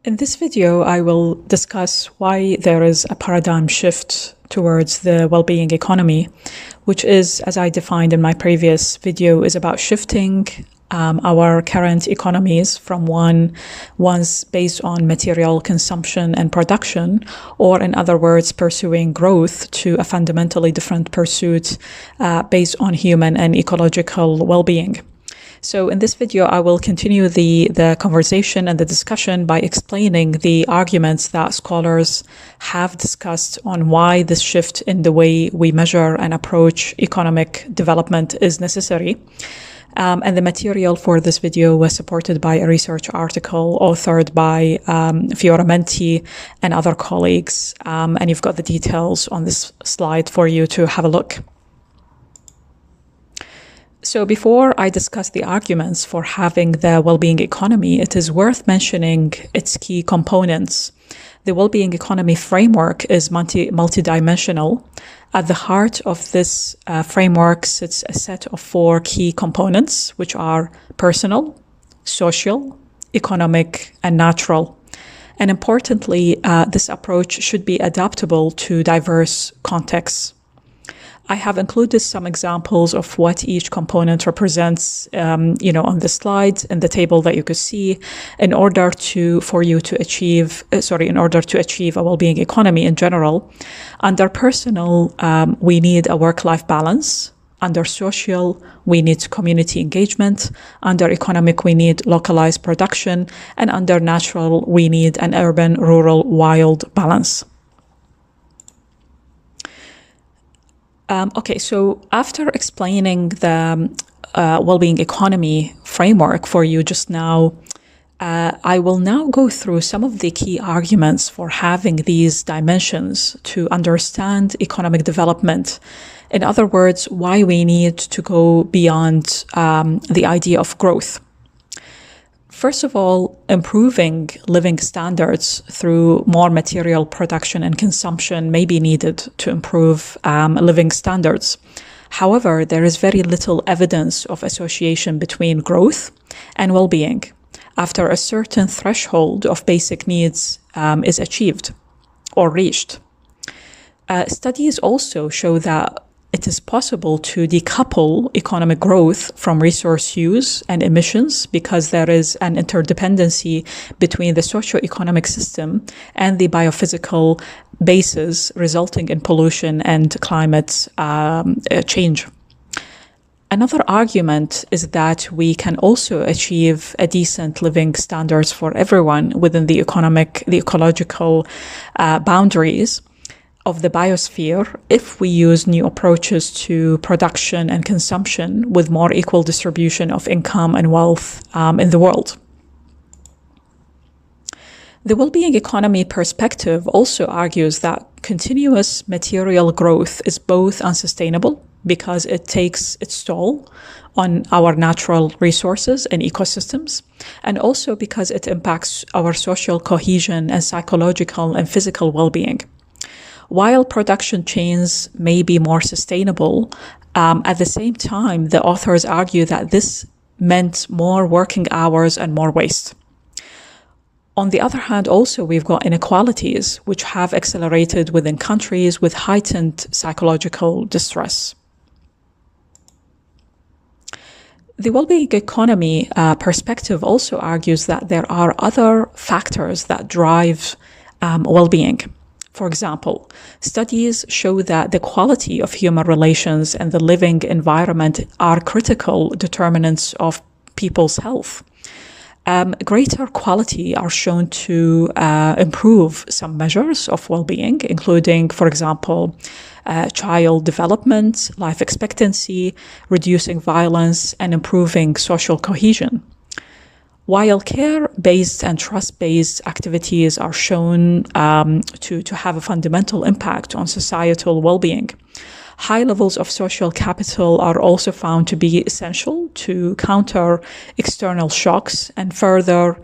In this video, I will discuss why there is a paradigm shift towards the well-being economy, which is, as I defined in my previous video, is about shifting our current economies from ones based on material consumption and production, or in other words, pursuing growth, to a fundamentally different pursuit based on human and ecological well-being. So in this video, I will continue the conversation and the discussion by explaining the arguments that scholars have discussed on why this shift in the way we measure and approach economic development is necessary. And the material for this video was supported by a research article authored by Fioramonti and other colleagues. And you've got the details on this slide for you to have a look. So before I discuss the arguments for having the well-being economy, it is worth mentioning its key components. The well-being economy framework is multidimensional. At the heart of this framework sits a set of 4 key components, which are personal, social, economic, and natural. And importantly, this approach should be adaptable to diverse contexts. I have included some examples of what each component represents, on the slide in the table that you could see, in order to achieve a well-being economy in general. Under personal, we need a work-life balance. Under social, we need community engagement. Under economic, we need localized production. And under natural, we need an urban-rural wild balance. So after explaining the well-being economy framework for you just now, I will now go through some of the key arguments for having these dimensions to understand economic development. In other words, why we need to go beyond the idea of growth. First of all, improving living standards through more material production and consumption may be needed to improve living standards. However, there is very little evidence of association between growth and well-being after a certain threshold of basic needs is achieved or reached. Studies also show that it is possible to decouple economic growth from resource use and emissions because there is an interdependency between the socio-economic system and the biophysical bases resulting in pollution and climate change. Another argument is that we can also achieve a decent living standards for everyone within the ecological boundaries of the biosphere if we use new approaches to production and consumption with more equal distribution of income and wealth in the world. The well-being economy perspective also argues that continuous material growth is both unsustainable because it takes its toll on our natural resources and ecosystems, and also because it impacts our social cohesion and psychological and physical well-being. While production chains may be more sustainable, at the same time, the authors argue that this meant more working hours and more waste. On the other hand, also, we've got inequalities, which have accelerated within countries with heightened psychological distress. The well-being economy perspective also argues that there are other factors that drive well-being. For example, studies show that the quality of human relations and the living environment are critical determinants of people's health. Greater quality are shown to improve some measures of well-being, including, for example, child development, life expectancy, reducing violence, and improving social cohesion. While care-based and trust-based activities are shown to have a fundamental impact on societal well-being, high levels of social capital are also found to be essential to counter external shocks and further,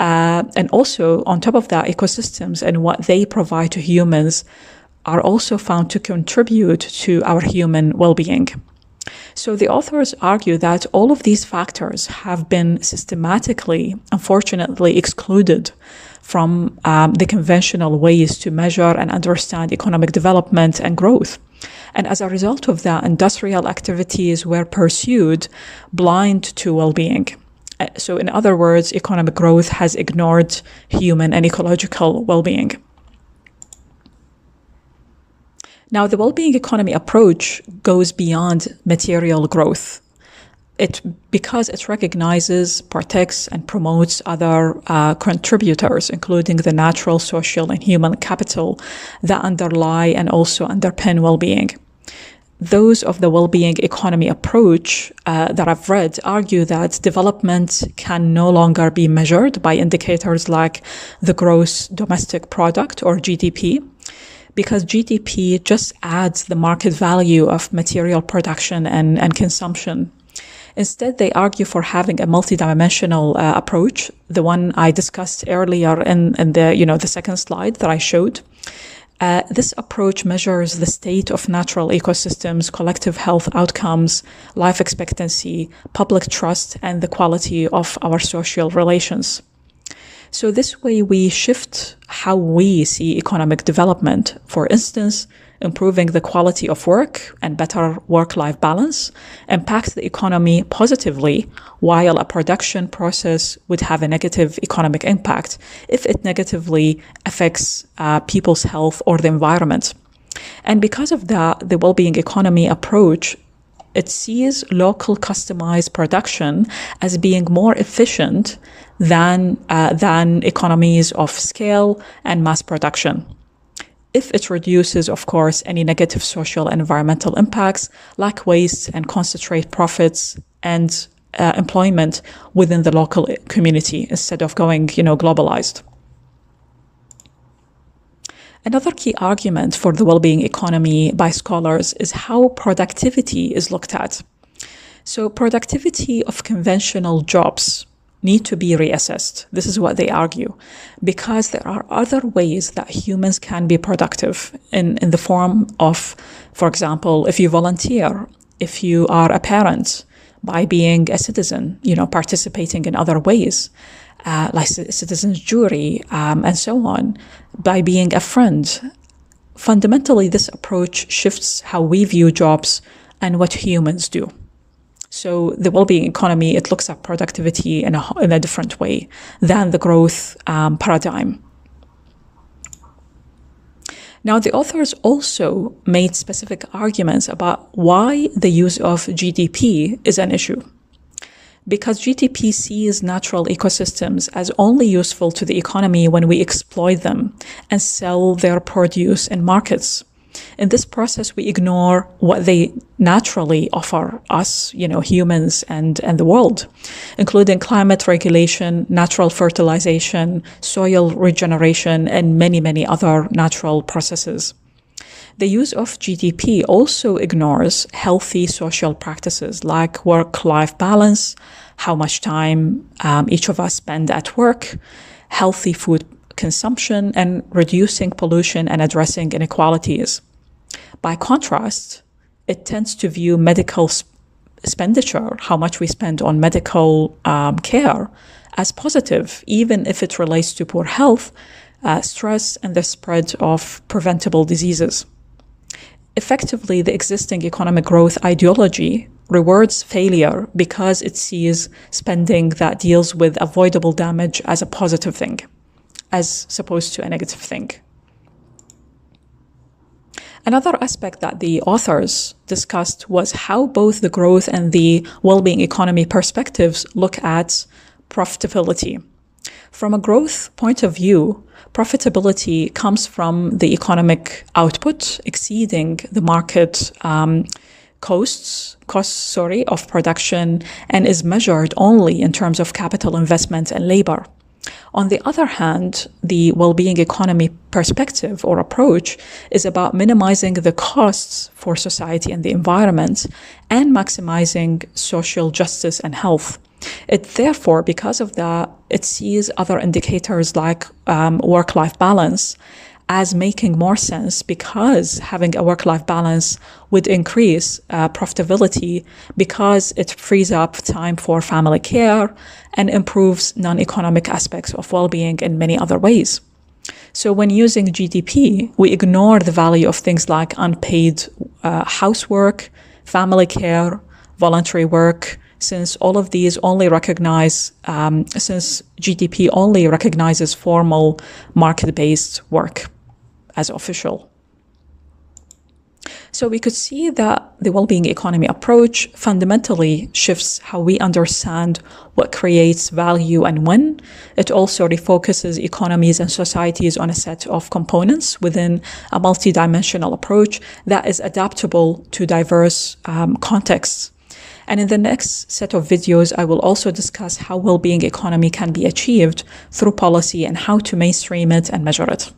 and also on top of that, ecosystems and what they provide to humans are also found to contribute to our human well-being. So the authors argue that all of these factors have been systematically, unfortunately, excluded from the conventional ways to measure and understand economic development and growth. And as a result of that, industrial activities were pursued blind to well-being. So in other words, economic growth has ignored human and ecological well-being. Now, the well-being economy approach goes beyond material growth. Because it recognizes, protects, and promotes other contributors, including the natural, social, and human capital that underlie and also underpin well-being. Those of the well-being economy approach that I've read argue that development can no longer be measured by indicators like the gross domestic product or GDP, because GDP just adds the market value of material production and consumption. Instead, they argue for having a multidimensional approach, the one I discussed earlier in the second slide that I showed. This approach measures the state of natural ecosystems, collective health outcomes, life expectancy, public trust, and the quality of our social relations. So this way we shift how we see economic development. For instance, improving the quality of work and better work-life balance impacts the economy positively, while a production process would have a negative economic impact if it negatively affects people's health or the environment. And because of that, the well-being economy approach, it sees local customized production as being more efficient than economies of scale and mass production, if it reduces, of course, any negative social and environmental impacts like waste and concentrate profits and employment within the local community instead of going, globalized. Another key argument for the well-being economy by scholars is how productivity is looked at. So productivity of conventional jobs need to be reassessed. This is what they argue, because there are other ways that humans can be productive in the form of, for example, if you volunteer, if you are a parent, by being a citizen, participating in other ways, like citizens' jury, and so on, by being a friend. Fundamentally, this approach shifts how we view jobs and what humans do. So the well-being economy, it looks at productivity in a different way than the growth paradigm. Now, the authors also made specific arguments about why the use of GDP is an issue. Because GDP sees natural ecosystems as only useful to the economy when we exploit them and sell their produce in markets. In this process, we ignore what they naturally offer us, humans and the world, including climate regulation, natural fertilization, soil regeneration, and many, many other natural processes. The use of GDP also ignores healthy social practices like work-life balance, how much time each of us spend at work, healthy food consumption, and reducing pollution and addressing inequalities. By contrast, it tends to view medical expenditure, how much we spend on medical care, as positive, even if it relates to poor health, stress, and the spread of preventable diseases. Effectively, the existing economic growth ideology rewards failure because it sees spending that deals with avoidable damage as a positive thing, as opposed to a negative thing. Another aspect that the authors discussed was how both the growth and the well-being economy perspectives look at profitability. From a growth point of view, profitability comes from the economic output exceeding the market costs of production and is measured only in terms of capital investment and labor. On the other hand, the well-being economy perspective or approach is about minimizing the costs for society and the environment and maximizing social justice and health. It therefore, because of that, it sees other indicators like work-life balance as making more sense because having a work-life balance would increase profitability because it frees up time for family care and improves non-economic aspects of well-being in many other ways. So when using GDP, we ignore the value of things like unpaid housework, family care, voluntary work, since all of these only recognize, since GDP only recognizes formal market-based work as official. So we could see that the well-being economy approach fundamentally shifts how we understand what creates value and when. It also refocuses economies and societies on a set of components within a multidimensional approach that is adaptable to diverse contexts. And in the next set of videos, I will also discuss how well-being economy can be achieved through policy and how to mainstream it and measure it.